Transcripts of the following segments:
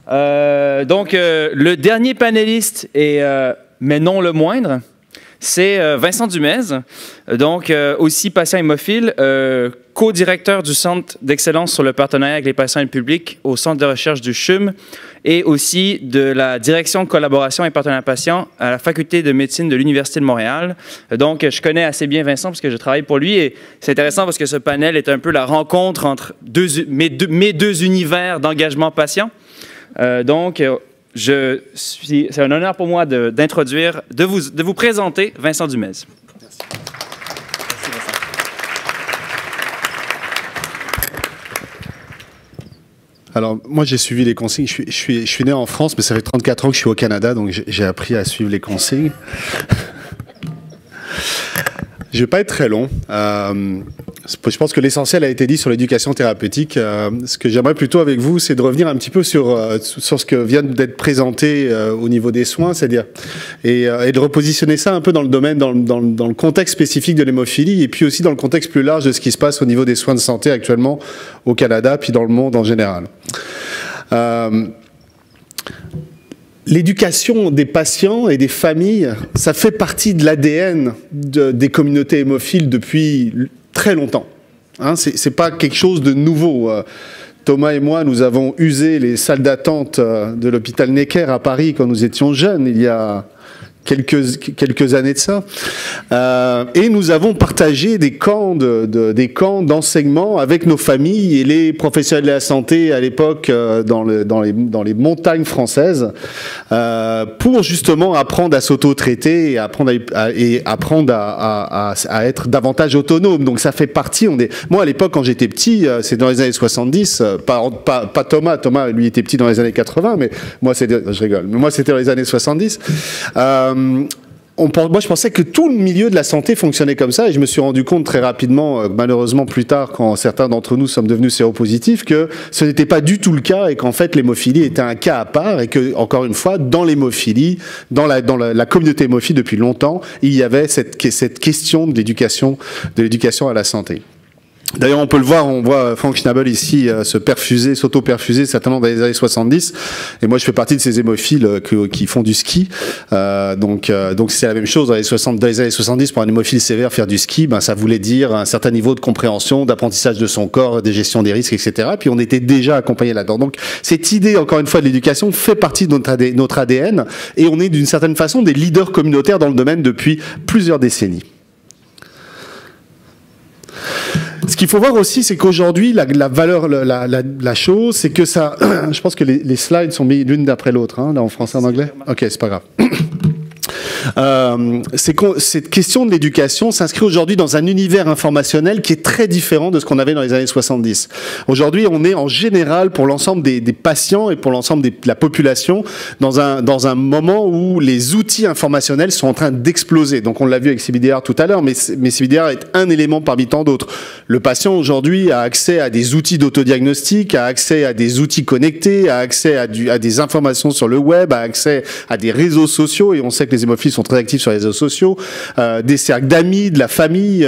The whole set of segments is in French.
Le dernier panéliste, mais non le moindre, c'est Vincent Dumez, aussi patient hémophile, co-directeur du Centre d'excellence sur le partenariat avec les patients et le public au Centre de recherche du CHUM et aussi de la direction de collaboration et partenariat patients à la Faculté de médecine de l'Université de Montréal. Je connais assez bien Vincent parce que je travaille pour lui et c'est intéressant parce que ce panel est un peu la rencontre entre mes deux univers d'engagement patient. C'est un honneur pour moi de vous présenter Vincent Dumez. Merci. Merci Vincent. Alors, moi, j'ai suivi les consignes. Je suis né en France, mais ça fait 34 ans que je suis au Canada, donc j'ai appris à suivre les consignes. Je ne vais pas être très long. Je pense que l'essentiel a été dit sur l'éducation thérapeutique. Ce que j'aimerais plutôt avec vous, c'est de revenir un petit peu sur ce que vient d'être présenté au niveau des soins, c'est-à-dire et de repositionner ça un peu dans le domaine, dans le contexte spécifique de l'hémophilie, et puis aussi dans le contexte plus large de ce qui se passe au niveau des soins de santé actuellement au Canada, puis dans le monde en général. L'éducation des patients et des familles, ça fait partie de l'ADN des communautés hémophiles depuis très longtemps. Hein, c'est pas quelque chose de nouveau. Thomas et moi, nous avons usé les salles d'attente de l'hôpital Necker à Paris quand nous étions jeunes, il y a quelques années de ça. Et nous avons partagé des camps d'enseignement avec nos familles et les professionnels de la santé à l'époque dans les montagnes françaises pour justement apprendre à s'auto-traiter et apprendre à être davantage autonome. Donc ça fait partie. Moi à l'époque quand j'étais petit, c'est dans les années 70, pas Thomas lui était petit dans les années 80, mais moi je rigole. Mais moi c'était dans les années 70. Moi, je pensais que tout le milieu de la santé fonctionnait comme ça et je me suis rendu compte très rapidement, malheureusement plus tard, quand certains d'entre nous sommes devenus séropositifs, que ce n'était pas du tout le cas et qu'en fait l'hémophilie était un cas à part et que, encore une fois, dans l'hémophilie, dans la communauté hémophile depuis longtemps, il y avait cette question de l'éducation à la santé. D'ailleurs, on peut le voir, on voit Frank Schnabel ici s'auto-perfuser certainement dans les années 70. Et moi, je fais partie de ces hémophiles qui font du ski. Donc c'est la même chose dans les années 70. Pour un hémophile sévère, faire du ski, ça voulait dire un certain niveau de compréhension, d'apprentissage de son corps, de gestion des risques, etc. Puis on était déjà accompagné là-dedans. Donc cette idée, encore une fois, de l'éducation fait partie de notre ADN. Et on est d'une certaine façon des leaders communautaires dans le domaine depuis plusieurs décennies. Ce qu'il faut voir aussi, c'est qu'aujourd'hui, la chose, c'est que ça... Je pense que les slides sont mis l'une d'après l'autre, hein, là, en français et en anglais. Ok, c'est pas grave. Cette question de l'éducation s'inscrit aujourd'hui dans un univers informationnel qui est très différent de ce qu'on avait dans les années 70. Aujourd'hui, on est en général, pour l'ensemble des patients et pour l'ensemble de la population, dans un moment où les outils informationnels sont en train d'exploser. Donc on l'a vu avec CBDR tout à l'heure, mais CBDR est un élément parmi tant d'autres. Le patient aujourd'hui a accès à des outils d'autodiagnostic, a accès à des outils connectés, a accès à des informations sur le web, a accès à des réseaux sociaux, et on sait que les hémophiles sont très actifs sur les réseaux sociaux, des cercles d'amis, de la famille,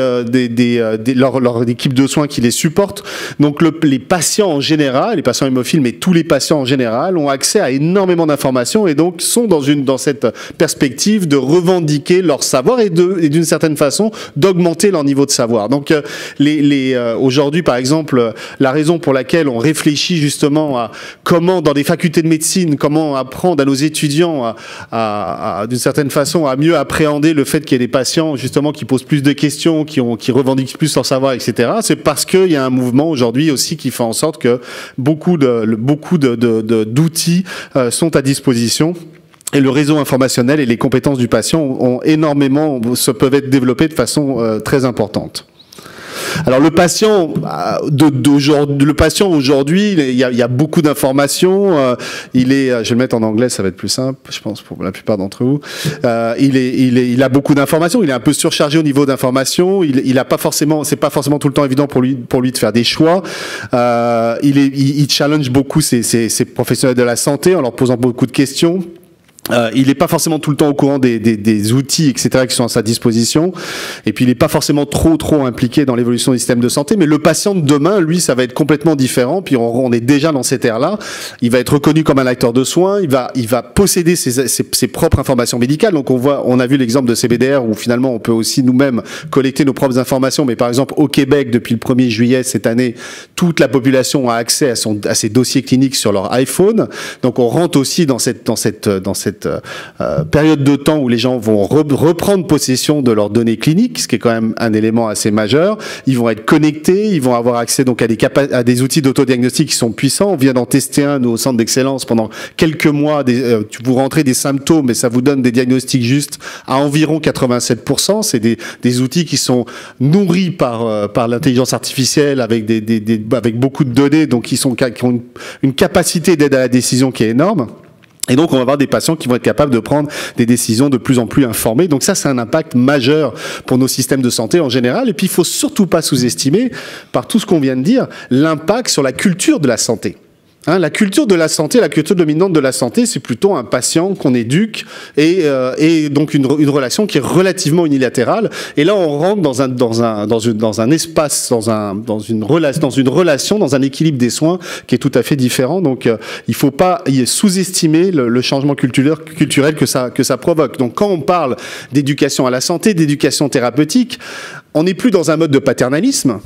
leur équipe de soins qui les supporte. Donc les patients en général, les patients hémophiles, mais tous les patients en général, ont accès à énormément d'informations et donc sont dans cette perspective de revendiquer leur savoir et d'une certaine façon d'augmenter leur niveau de savoir. Donc aujourd'hui, par exemple, la raison pour laquelle on réfléchit justement à comment, dans des facultés de médecine, comment apprendre à nos étudiants d'une certaine façon à mieux appréhender le fait qu'il y ait des patients justement qui posent plus de questions, qui revendiquent plus leur savoir, etc. C'est parce qu'il y a un mouvement aujourd'hui aussi qui fait en sorte que beaucoup d'outils sont à disposition. Et le réseau informationnel et les compétences du patient peuvent être développées de façon très importante. Alors le patient aujourd'hui, il y a beaucoup d'informations. Je vais le mettre en anglais, ça va être plus simple, je pense pour la plupart d'entre vous. Il a beaucoup d'informations. Il est un peu surchargé au niveau d'informations. C'est pas forcément tout le temps évident pour lui de faire des choix. Il challenge beaucoup ses professionnels de la santé en leur posant beaucoup de questions. Il n'est pas forcément tout le temps au courant des outils, etc., qui sont à sa disposition. Et puis, il n'est pas forcément trop impliqué dans l'évolution du système de santé. Mais le patient de demain, lui, ça va être complètement différent. Puis, on est déjà dans cette ère-là. Il va être reconnu comme un acteur de soins. Il va posséder ses propres informations médicales. Donc, on a vu l'exemple de CBDR où finalement, on peut aussi nous-mêmes collecter nos propres informations. Mais par exemple, au Québec, depuis le 1er juillet cette année, toute la population a accès à ses dossiers cliniques sur leur iPhone. Donc, on rentre aussi dans cette période de temps où les gens vont reprendre possession de leurs données cliniques, ce qui est quand même un élément assez majeur. Ils vont être connectés, ils vont avoir accès donc à des outils d'autodiagnostic qui sont puissants. On vient d'en tester un, nous, au centre d'excellence, pendant quelques mois. Vous rentrez des symptômes et ça vous donne des diagnostics justes à environ 87%. C'est des outils qui sont nourris par l'intelligence artificielle avec beaucoup de données, donc qui ont une capacité d'aide à la décision qui est énorme. Et donc, on va avoir des patients qui vont être capables de prendre des décisions de plus en plus informées. Donc ça, c'est un impact majeur pour nos systèmes de santé en général. Et puis, il faut surtout pas sous-estimer, par tout ce qu'on vient de dire, l'impact sur la culture de la santé. La culture de la santé, la culture dominante de la santé, c'est plutôt un patient qu'on éduque et donc une relation qui est relativement unilatérale. Et là, on rentre dans un espace, dans une relation, dans un équilibre des soins qui est tout à fait différent. Donc, il faut pas sous-estimer le changement culturel que ça provoque. Donc, quand on parle d'éducation à la santé, d'éducation thérapeutique, on n'est plus dans un mode de paternalisme.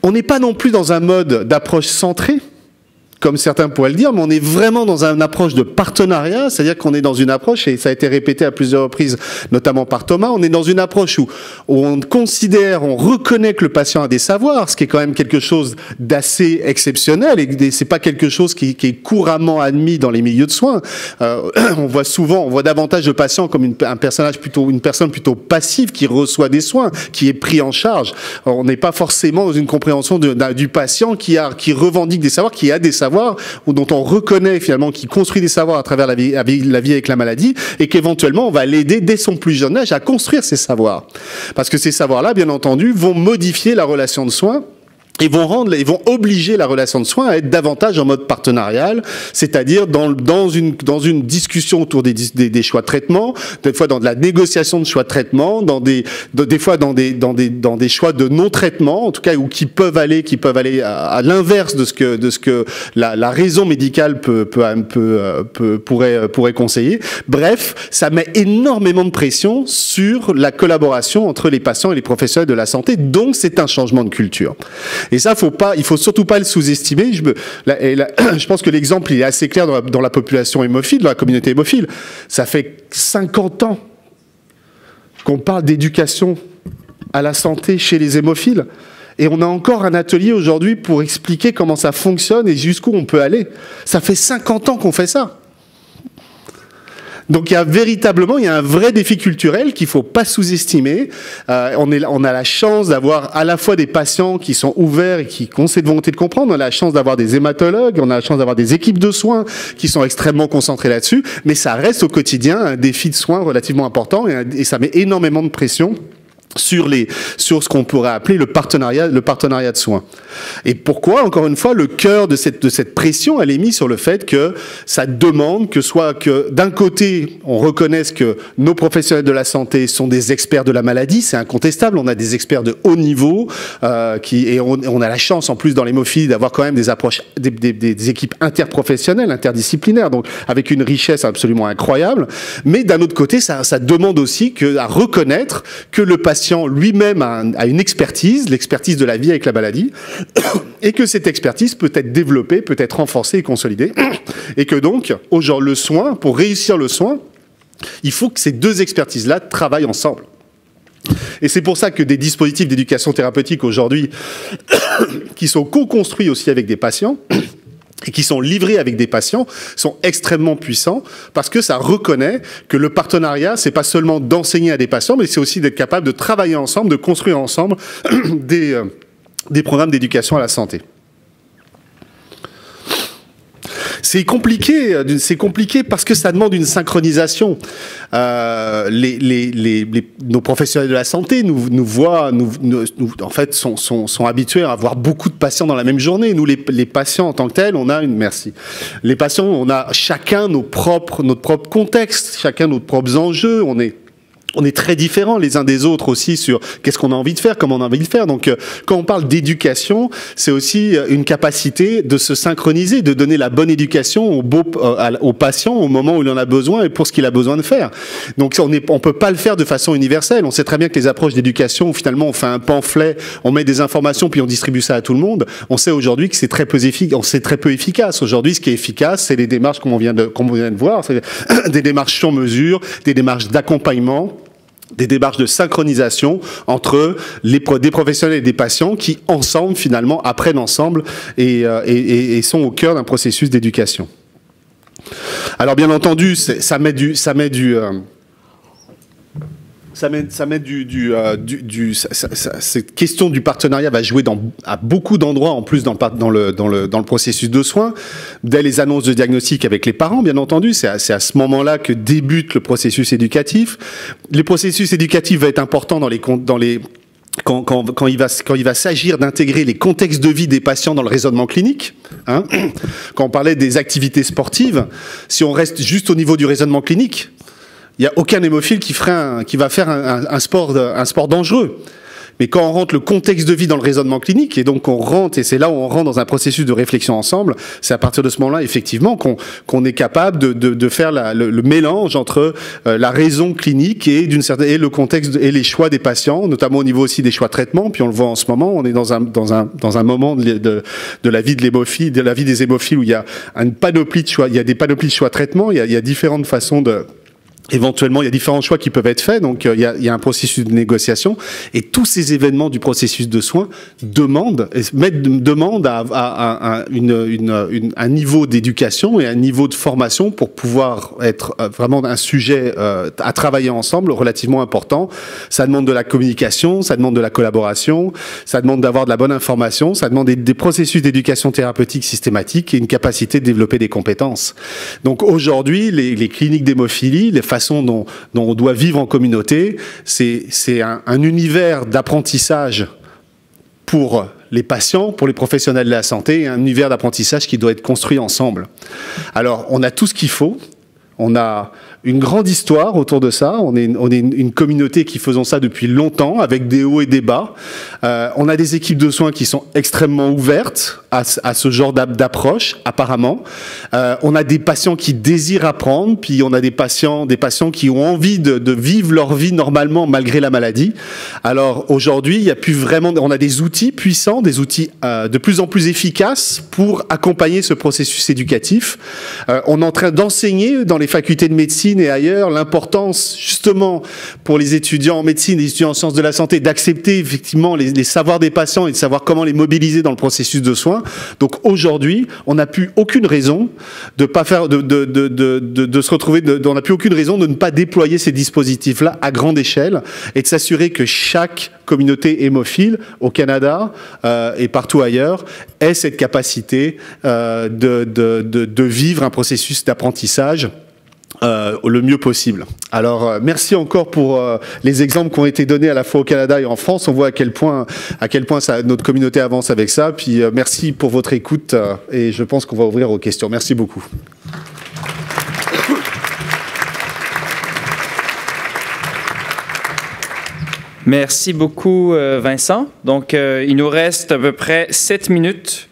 On n'est pas non plus dans un mode d'approche centrée, comme certains pourraient le dire, mais on est vraiment dans une approche de partenariat, c'est-à-dire qu'on est dans une approche, et ça a été répété à plusieurs reprises, notamment par Thomas, on est dans une approche où on considère, on reconnaît que le patient a des savoirs, ce qui est quand même quelque chose d'assez exceptionnel, et c'est pas quelque chose qui est couramment admis dans les milieux de soins. On voit davantage le patient comme une personne plutôt passive qui reçoit des soins, qui est pris en charge. On n'est pas forcément dans une compréhension du patient qui revendique des savoirs, qui a des savoirs, ou dont on reconnaît finalement qu'il construit des savoirs à travers la vie avec la maladie, et qu'éventuellement on va l'aider dès son plus jeune âge à construire ces savoirs. Parce que ces savoirs-là, bien entendu, vont modifier la relation de soins. Ils vont obliger la relation de soins à être davantage en mode partenarial, c'est-à-dire dans une discussion autour des choix de traitement, des fois dans de la négociation de choix de traitement, des fois dans des choix de non-traitement, en tout cas, ou qui peuvent aller à l'inverse de ce que la raison médicale pourrait conseiller. Bref, ça met énormément de pression sur la collaboration entre les patients et les professionnels de la santé, donc c'est un changement de culture. Et ça, il faut surtout pas le sous-estimer. Je pense que l'exemple il est assez clair dans la population hémophile, dans la communauté hémophile. Ça fait 50 ans qu'on parle d'éducation à la santé chez les hémophiles. Et on a encore un atelier aujourd'hui pour expliquer comment ça fonctionne et jusqu'où on peut aller. Ça fait 50 ans qu'on fait ça. Donc il y a un vrai défi culturel qu'il faut pas sous-estimer. On a la chance d'avoir à la fois des patients qui sont ouverts et qui ont cette volonté de comprendre. On a la chance d'avoir des hématologues, on a la chance d'avoir des équipes de soins qui sont extrêmement concentrées là-dessus. Mais ça reste au quotidien un défi de soins relativement important et ça met énormément de pression sur ce qu'on pourrait appeler le partenariat de soins. Et pourquoi, encore une fois, le cœur de cette pression, elle est mise sur le fait que ça demande que d'un côté, on reconnaisse que nos professionnels de la santé sont des experts de la maladie, c'est incontestable, on a des experts de haut niveau, et on a la chance, en plus, dans l'hémophilie, d'avoir quand même des approches, des équipes interprofessionnelles, interdisciplinaires, donc avec une richesse absolument incroyable. Mais d'un autre côté, ça demande aussi à reconnaître que le patient lui-même a une expertise, l'expertise de la vie avec la maladie, et que cette expertise peut être développée, peut être renforcée et consolidée, et que donc, pour réussir le soin, il faut que ces deux expertises-là travaillent ensemble. Et c'est pour ça que des dispositifs d'éducation thérapeutique aujourd'hui, qui sont co-construits aussi avec des patients, et qui sont livrés avec des patients, sont extrêmement puissants parce que ça reconnaît que le partenariat, c'est pas seulement d'enseigner à des patients, mais c'est aussi d'être capable de travailler ensemble, de construire ensemble des programmes d'éducation à la santé. C'est compliqué parce que ça demande une synchronisation. Nos professionnels de la santé nous voient, en fait, sont habitués à avoir beaucoup de patients dans la même journée. Nous, les patients en tant que tels, merci. Les patients, on a chacun notre propre contexte, chacun nos propres enjeux. On est très différents les uns des autres aussi sur qu'est-ce qu'on a envie de faire, comment on a envie de faire. Donc, quand on parle d'éducation, c'est aussi une capacité de se synchroniser, de donner la bonne éducation au patient au moment où il en a besoin et pour ce qu'il a besoin de faire. Donc, on peut pas le faire de façon universelle. On sait très bien que les approches d'éducation, où finalement, on fait un pamphlet, on met des informations puis on distribue ça à tout le monde. On sait aujourd'hui que c'est très peu efficace. Aujourd'hui, ce qui est efficace, c'est les démarches comme on vient de voir, c'est des démarches sur mesure, des démarches d'accompagnement, des démarches de synchronisation entre des professionnels et des patients qui, ensemble, finalement, apprennent ensemble et sont au cœur d'un processus d'éducation. Alors, bien entendu, cette question du partenariat va jouer à beaucoup d'endroits, en plus dans le processus de soins, dès les annonces de diagnostic avec les parents, bien entendu. C'est à ce moment-là que débute le processus éducatif. Le processus éducatif va être important quand il va s'agir d'intégrer les contextes de vie des patients dans le raisonnement clinique. Quand on parlait des activités sportives, si on reste juste au niveau du raisonnement clinique, il n'y a aucun hémophile qui va faire un sport dangereux. Mais quand on rentre le contexte de vie dans le raisonnement clinique, et donc et c'est là où on rentre dans un processus de réflexion ensemble, c'est à partir de ce moment-là, effectivement, qu'on est capable de faire le mélange entre la raison clinique et le contexte et les choix des patients, notamment au niveau aussi des choix de traitement. Puis on le voit en ce moment, on est dans un moment de la vie de l'hémophile, de la vie des hémophiles où il y a une panoplie de choix, il y a des panoplies de choix de traitement, il y a différentes façons éventuellement, il y a différents choix qui peuvent être faits, donc il y a un processus de négociation, et tous ces événements du processus de soins demandent à un niveau d'éducation et un niveau de formation pour pouvoir être vraiment un sujet à travailler ensemble relativement important. Ça demande de la communication, ça demande de la collaboration, ça demande d'avoir de la bonne information, ça demande des processus d'éducation thérapeutique systématique et une capacité de développer des compétences. Donc aujourd'hui, les cliniques d'hémophilie, les façon dont on doit vivre en communauté, c'est un univers d'apprentissage pour les patients, pour les professionnels de la santé, un univers d'apprentissage qui doit être construit ensemble. Alors, on a tout ce qu'il faut. On a une grande histoire autour de ça. On est une communauté qui faisons ça depuis longtemps, avec des hauts et des bas. On a des équipes de soins qui sont extrêmement ouvertes à ce genre d'approche, apparemment. On a des patients qui désirent apprendre, puis on a des patients qui ont envie de vivre leur vie normalement malgré la maladie. Alors aujourd'hui, il y a plus vraiment, on a des outils puissants, des outils de plus en plus efficaces pour accompagner ce processus éducatif. On est en train d'enseigner dans les facultés de médecine et ailleurs l'importance justement pour les étudiants en médecine, les étudiants en sciences de la santé, d'accepter effectivement les savoirs des patients et de savoir comment les mobiliser dans le processus de soins. Donc aujourd'hui, on n'a plus aucune raison de pas faire se retrouver, on n'a plus aucune raison de ne pas déployer ces dispositifs-là à grande échelle et de s'assurer que chaque communauté hémophile au Canada et partout ailleurs ait cette capacité de vivre un processus d'apprentissage le mieux possible. Alors merci encore pour les exemples qui ont été donnés à la fois au Canada et en France. On voit à quel point notre communauté avance avec ça. Puis merci pour votre écoute et je pense qu'on va ouvrir aux questions. Merci beaucoup. Merci beaucoup Vincent. Donc il nous reste à peu près 7 minutes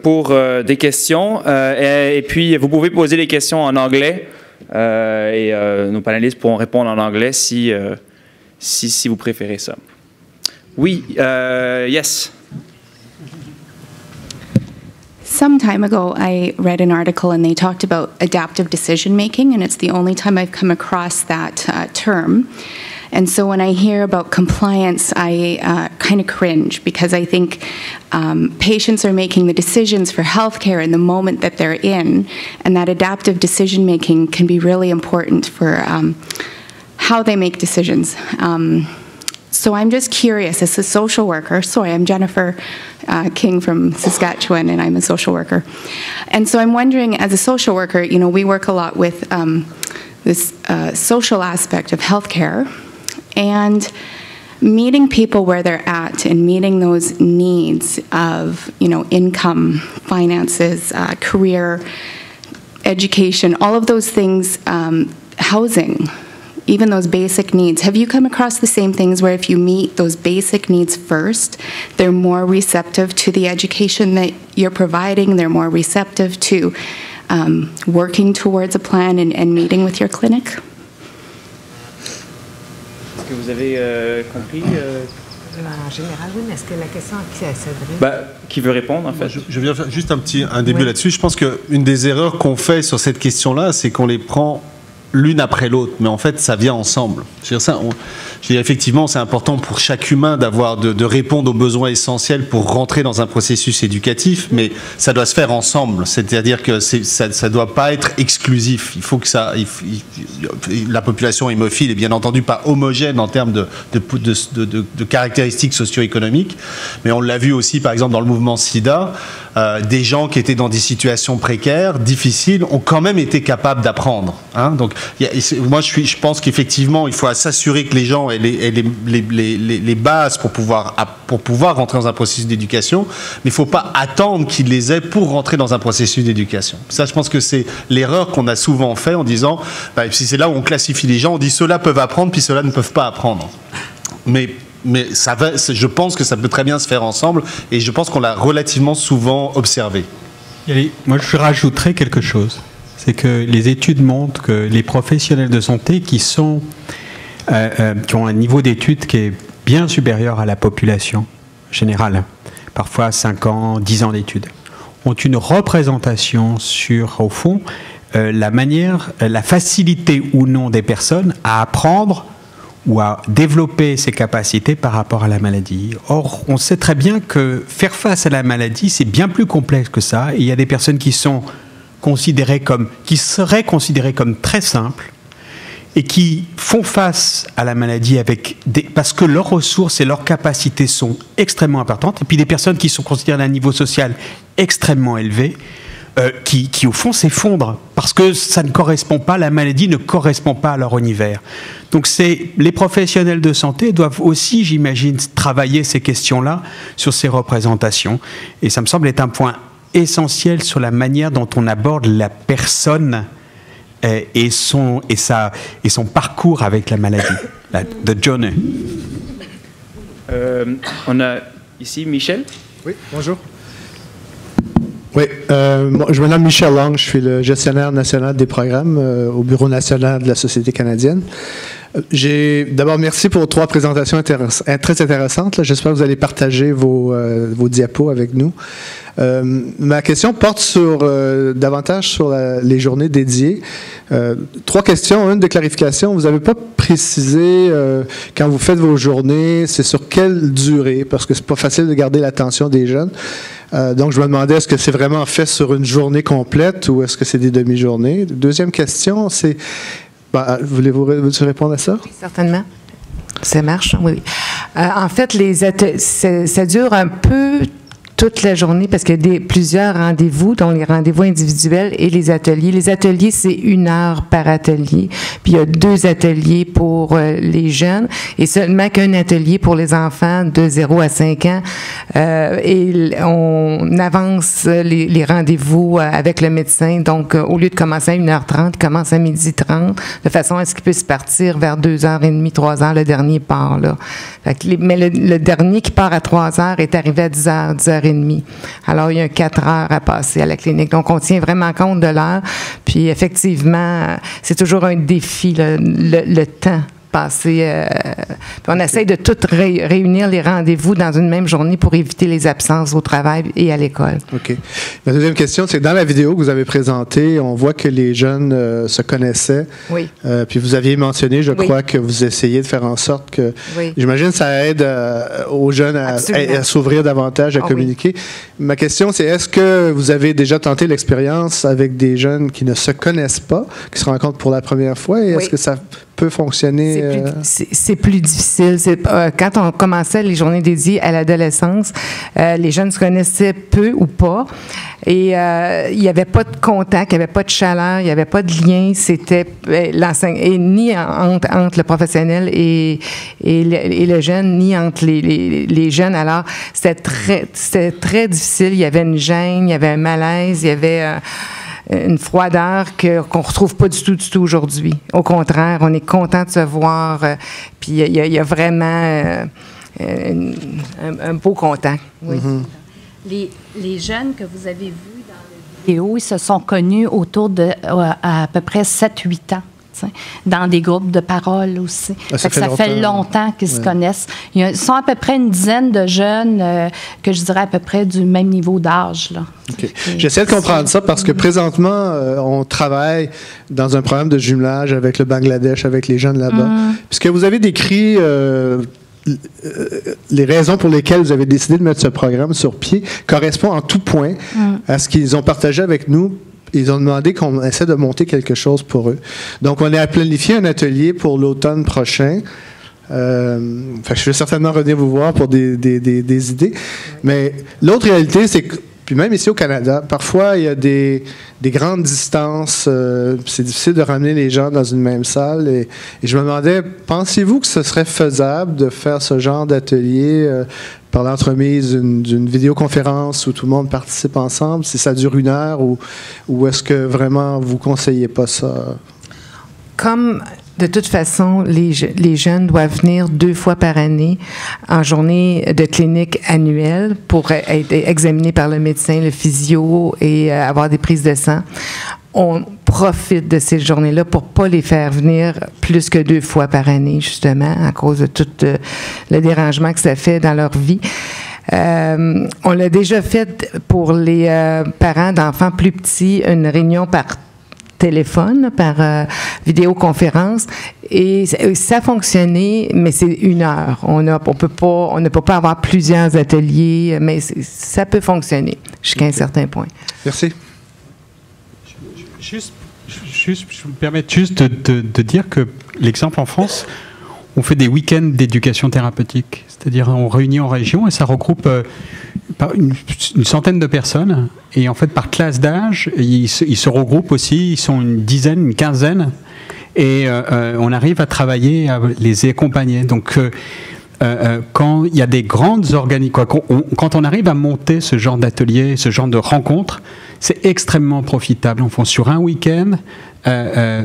pour des questions et puis vous pouvez poser les questions en anglais et nos panélistes pourront répondre en anglais si vous préférez ça. Oui, yes. Some time ago, I read an article and they talked about adaptive decision making, and it's the only time I've come across that term. And so when I hear about compliance, I kind of cringe because I think patients are making the decisions for healthcare in the moment that they're in, and that adaptive decision making can be really important for how they make decisions. So I'm just curious, as a social worker, sorry, I'm Jennifer King from Saskatchewan, and I'm a social worker. And so I'm wondering, as a social worker, you know, we work a lot with this social aspect of healthcare, and meeting people where they're at and meeting those needs of, you know, income, finances, career, education, all of those things, housing, even those basic needs. Have you come across the same things where if you meet those basic needs first, they're more receptive to the education that you're providing, they're more receptive to working towards a plan and meeting with your clinic? Est-ce que vous avez compris En général, oui, mais est-ce que la question à qui elle s'adresse? Qui veut répondre, en fait? Je viens faire juste un début là-dessus. Je pense qu'une des erreurs qu'on fait sur cette question-là, c'est qu'on les prend l'une après l'autre, mais en fait, ça vient ensemble. Je veux dire, effectivement, c'est important pour chaque humain de répondre aux besoins essentiels pour rentrer dans un processus éducatif, mais ça doit se faire ensemble. C'est-à-dire que ça ne doit pas être exclusif. Il faut que la population hémophile est bien entendu pas homogène en termes de caractéristiques socio-économiques, mais on l'a vu aussi, par exemple, dans le mouvement SIDA, des gens qui étaient dans des situations précaires, difficiles, ont quand même été capables d'apprendre. Hein. Donc, moi, je pense qu'effectivement, il faut s'assurer que les gens aient les bases pour pouvoir rentrer dans un processus d'éducation, mais il ne faut pas attendre qu'ils les aient pour rentrer dans un processus d'éducation. Ça, je pense que c'est l'erreur qu'on a souvent fait en disant, si c'est là où on classifie les gens, on dit ceux-là peuvent apprendre, puis ceux-là ne peuvent pas apprendre. Mais je pense que ça peut très bien se faire ensemble, et je pense qu'on l'a relativement souvent observé. Moi, je rajouterais quelque chose. C'est que les études montrent que les professionnels de santé qui ont un niveau d'études qui est bien supérieur à la population générale, parfois 5 ans, 10 ans d'études, ont une représentation sur, au fond, la facilité ou non des personnes à apprendre ou à développer ses capacités par rapport à la maladie. Or, on sait très bien que faire face à la maladie, c'est bien plus complexe que ça. Et il y a des personnes qui seraient considérées comme très simples et qui font face à la maladie parce que leurs ressources et leurs capacités sont extrêmement importantes. Et puis des personnes qui sont considérées à un niveau social extrêmement élevé, qui au fond s'effondrent parce que ça ne correspond pas, la maladie ne correspond pas à leur univers. Donc les professionnels de santé doivent aussi, j'imagine, travailler ces questions-là sur ces représentations. Et ça me semble être un point essentiel sur la manière dont on aborde la personne et son parcours avec la maladie, the journey. On a ici Michel. Oui, bonjour. Oui, je me nomme Michel Lang, je suis le gestionnaire national des programmes au Bureau national de la Société canadienne. D'abord, merci pour 3 présentations très intéressantes. J'espère que vous allez partager vos diapos avec nous. Ma question porte davantage sur les journées dédiées. 3 questions, une de clarification. Vous n'avez pas précisé quand vous faites vos journées, c'est sur quelle durée, parce que c'est pas facile de garder l'attention des jeunes. Donc, je me demandais, est-ce que c'est vraiment fait sur une journée complète ou est-ce que c'est des demi-journées? Deuxième question, c'est... voulez-vous répondre à ça? Oui, certainement. Ça marche, oui. En fait, ça dure un peu toute la journée parce qu'il y a plusieurs rendez-vous, dont les rendez-vous individuels et les ateliers. Les ateliers, c'est 1 heure par atelier. Puis il y a 2 ateliers pour les jeunes et seulement qu'un atelier pour les enfants de 0 à 5 ans. Et on avance les rendez-vous avec le médecin. Donc, au lieu de commencer à 1h30, il commence à 12h30, de façon à ce qu'il puisse partir vers 2h30, 3h, le dernier part, là. Mais le dernier qui part à 3h est arrivé à 10h, 10h30. Alors, il y a 4 heures à passer à la clinique. Donc, on tient vraiment compte de l'heure. Puis, effectivement, c'est toujours un défi, le temps passé. On essaye de tout réunir les rendez-vous dans une même journée pour éviter les absences au travail et à l'école. OK. Ma deuxième question, c'est dans la vidéo que vous avez présentée, on voit que les jeunes se connaissaient. Oui. Puis vous aviez mentionné, je crois, que vous essayez de faire en sorte que... Oui. J'imagine que ça aide aux jeunes à s'ouvrir davantage, à communiquer. Oui. Ma question, c'est est-ce que vous avez déjà tenté l'expérience avec des jeunes qui ne se connaissent pas, qui se rencontrent pour la première fois, et est-ce que ça peut peut fonctionner? C'est plus difficile. Quand on commençait les journées dédiées à l'adolescence, les jeunes se connaissaient peu ou pas. Et il n'y avait pas de contact, il n'y avait pas de chaleur, il n'y avait pas de lien. C'était ni entre le professionnel et le jeune, ni entre les jeunes. Alors, c'était très difficile. Il y avait une gêne, il y avait un malaise, il y avait une froideur qu'on ne retrouve pas du tout aujourd'hui. Au contraire, on est content de se voir. Puis il y a vraiment un beau contact. Oui. Mm-hmm. Les jeunes que vous avez vus dans la vidéo, ils se sont connus autour de à peu près 7-8 ans. Dans des groupes de parole aussi. Ça fait longtemps qu'ils se connaissent. Ils sont à peu près une dizaine de jeunes que je dirais à peu près du même niveau d'âge. Okay. J'essaie de comprendre ça parce que présentement, on travaille dans un programme de jumelage avec le Bangladesh, avec les jeunes là-bas. Puisque vous avez décrit les raisons pour lesquelles vous avez décidé de mettre ce programme sur pied correspondent en tout point à ce qu'ils ont partagé avec nous. Ils ont demandé qu'on essaie de monter quelque chose pour eux. Donc, on a planifié un atelier pour l'automne prochain. Je vais certainement revenir vous voir pour des idées. Mais l'autre réalité, c'est que, puis même ici au Canada, parfois, il y a des grandes distances. C'est difficile de ramener les gens dans une même salle. Et je me demandais, pensez-vous que ce serait faisable de faire ce genre d'atelier par l'entremise d'une vidéoconférence où tout le monde participe ensemble, si ça dure 1 heure, ou est-ce que vraiment vous ne conseillez pas ça? Comme de toute façon, les jeunes doivent venir 2 fois par année en journée de clinique annuelle pour être examinés par le médecin, le physio et avoir des prises de sang. On profite de ces journées-là pour ne pas les faire venir plus que 2 fois par année, justement, à cause de tout le dérangement que ça fait dans leur vie. On l'a déjà fait pour les parents d'enfants plus petits, une réunion par téléphone, par vidéoconférence, et ça a fonctionné, mais c'est 1 heure. On ne peut pas avoir plusieurs ateliers, mais ça peut fonctionner jusqu'à un certain point. Merci. Je me permets juste de dire que l'exemple en France, on fait des week-ends d'éducation thérapeutique. C'est-à-dire, on réunit en région et ça regroupe une centaine de personnes. Et en fait, par classe d'âge, ils se regroupent aussi. Ils sont une dizaine, une quinzaine. Et on arrive à travailler, à les accompagner. Donc, quand il y a des grandes organisations, quand on arrive à monter ce genre d'atelier, ce genre de rencontres, c'est extrêmement profitable. On fait sur un week-end,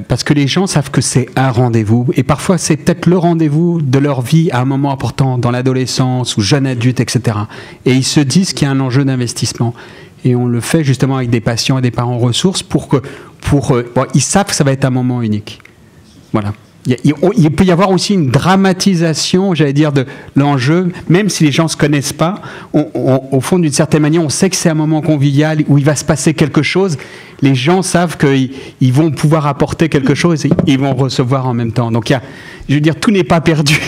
parce que les gens savent que c'est un rendez-vous. Et parfois, c'est peut-être le rendez-vous de leur vie à un moment important, dans l'adolescence ou jeune adulte, etc. Et ils se disent qu'il y a un enjeu d'investissement. Et on le fait justement avec des patients et des parents ressources ils savent que ça va être un moment unique. Voilà. Il peut y avoir aussi une dramatisation, j'allais dire, de l'enjeu, même si les gens ne se connaissent pas. Au fond, d'une certaine manière, on sait que c'est un moment convivial où il va se passer quelque chose. Les gens savent qu'ils vont pouvoir apporter quelque chose et ils vont recevoir en même temps. Donc, je veux dire, tout n'est pas perdu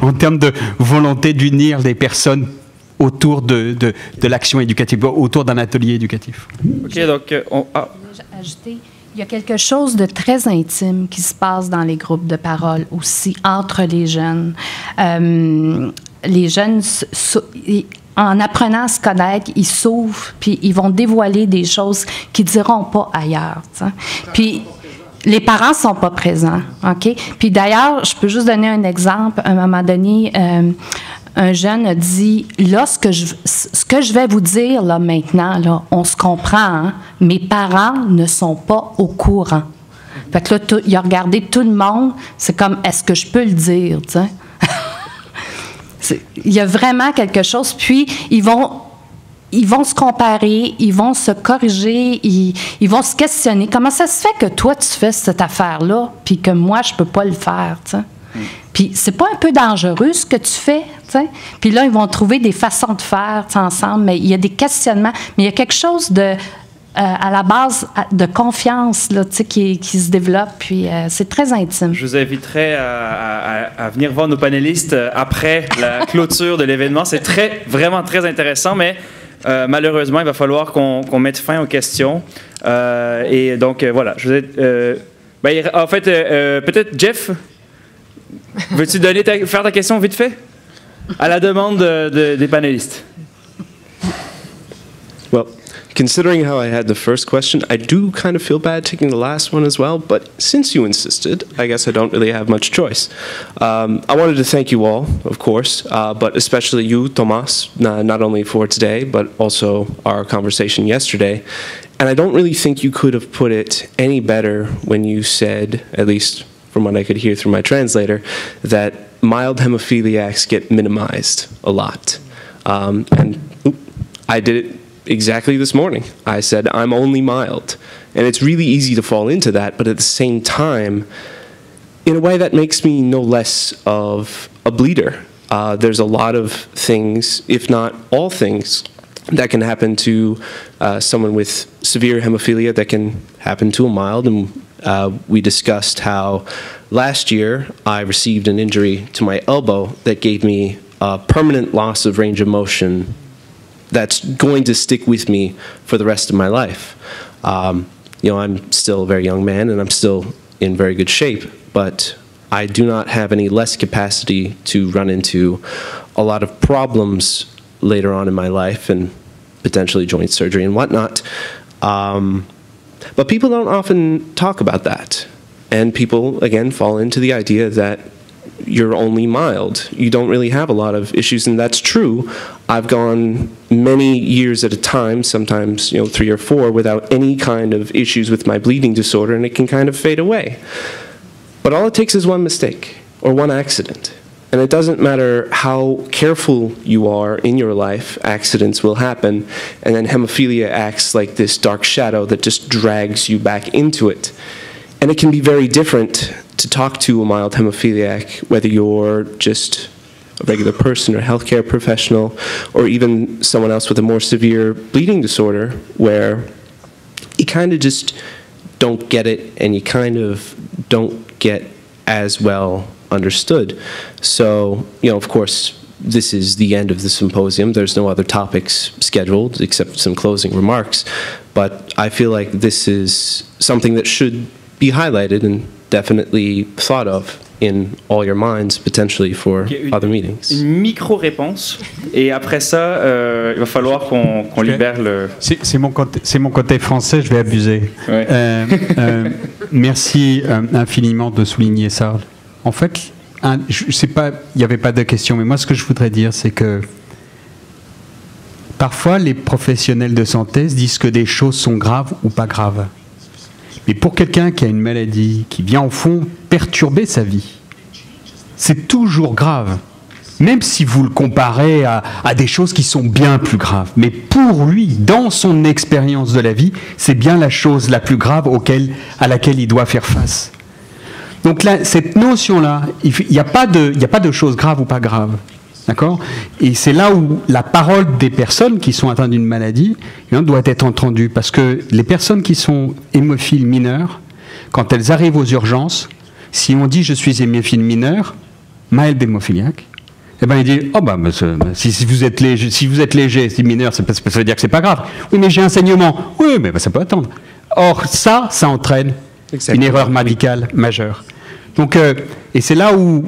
en termes de volonté d'unir les personnes autour de l'action éducative, autour d'un atelier éducatif. OK, donc ajouter, il y a quelque chose de très intime qui se passe dans les groupes de parole aussi, entre les jeunes. Les jeunes, en apprenant à se connaître, ils s'ouvrent, puis ils vont dévoiler des choses qu'ils ne diront pas ailleurs. T'sais. Puis, les parents ne sont pas présents, OK? Puis d'ailleurs, je peux juste donner un exemple. À un moment donné, un jeune a dit, là, ce que je vais vous dire là maintenant, là, on se comprend, hein? Mes parents ne sont pas au courant. Fait que là, il a regardé tout le monde, c'est comme, est-ce que je peux le dire, tu sais? Il y a vraiment quelque chose, puis ils vont se comparer, ils vont se corriger, ils vont se questionner. Comment ça se fait que toi, tu fais cette affaire-là, puis que moi, je peux pas le faire, tu sais? Puis c'est pas un peu dangereux ce que tu fais, tu sais? Puis là, ils vont trouver des façons de faire ensemble, mais il y a des questionnements, mais il y a quelque chose de à la base de confiance là, tu sais, qui se développe, puis c'est très intime. Je vous inviterai à venir voir nos panélistes après la clôture de l'événement. C'est vraiment très intéressant, mais malheureusement, il va falloir qu'on mette fin aux questions. Et donc, voilà. En fait, peut-être Jeff, Veux-tu faire ta question vite fait? À la demande des panélistes. Well, considering how I had the first question, I do kind of feel bad taking the last one as well, but since you insisted, I guess I don't really have much choice. I wanted to thank you all, of course, but especially you, Tomas, not only for today, but also our conversation yesterday. And I don't really think you could have put it any better when you said, at least from what I could hear through my translator, that mild hemophiliacs get minimized a lot. I did it exactly this morning. I said, I'm only mild. And it's really easy to fall into that, but at the same time, in a way that makes me no less of a bleeder. There's a lot of things, if not all things, that can happen to someone with severe hemophilia that can happen to a mild. And we discussed how last year I received an injury to my elbow that gave me a permanent loss of range of motion that's going to stick with me for the rest of my life. You know, I'm still a very young man and I'm still in very good shape, but I do not have any less capacity to run into a lot of problems later on in my life and potentially joint surgery and whatnot. But people don't often talk about that. And people, again, fall into the idea that you're only mild. You don't really have a lot of issues, and that's true. I've gone many years at a time, sometimes 3 or 4, without any kind of issues with my bleeding disorder, and it can kind of fade away. But all it takes is one mistake or one accident. And it doesn't matter how careful you are in your life, accidents will happen, and then hemophilia acts like this dark shadow that just drags you back into it. And it can be very different to talk to a mild hemophiliac, whether you're just a regular person or a healthcare professional, or even someone else with a more severe bleeding disorder, where you kind of just don't get it, and you kind of don't get as well understood. So, of course, this is the end of the symposium. There's no other topics scheduled except some closing remarks. But I feel like this is something that should be highlighted and definitely thought of in all your minds, potentially for other meetings. Une micro-réponse, et après ça, il va falloir qu'on libère le... C'est mon côté français, je vais abuser. Ouais. Merci infiniment de souligner ça. En fait, je sais pas, il n'y avait pas de question, mais moi ce que je voudrais dire, c'est que parfois les professionnels de santé se disent que des choses sont graves ou pas graves. Mais pour quelqu'un qui a une maladie, qui vient au fond perturber sa vie, c'est toujours grave. Même si vous le comparez à des choses qui sont bien plus graves. Mais pour lui, dans son expérience de la vie, c'est bien la chose la plus grave à laquelle il doit faire face. Donc là, cette notion-là, il n'y a pas de choses graves ou pas graves. D'accord ? Et c'est là où la parole des personnes qui sont atteintes d'une maladie doit être entendue. Parce que les personnes qui sont hémophiles mineures, quand elles arrivent aux urgences, si on dit « je suis hémophile mineur », mild hémophiliaque, eh ben il dit « oh bah, si vous êtes léger, si mineur, ça veut dire que c'est pas grave. Oui, mais j'ai un saignement. Oui, mais ça peut attendre. » Or, ça entraîne une erreur médicale majeure. Donc, et c'est là où...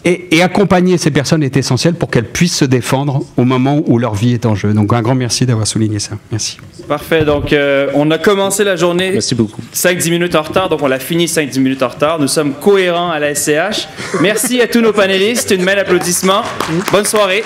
Et accompagner ces personnes est essentiel pour qu'elles puissent se défendre au moment où leur vie est en jeu. Donc un grand merci d'avoir souligné ça. Merci. Parfait. Donc on a commencé la journée 5-10 minutes en retard, donc on l'a fini 5-10 minutes en retard. Nous sommes cohérents à la SCH. Merci à tous nos panélistes. Une main d'applaudissement. Bonne soirée.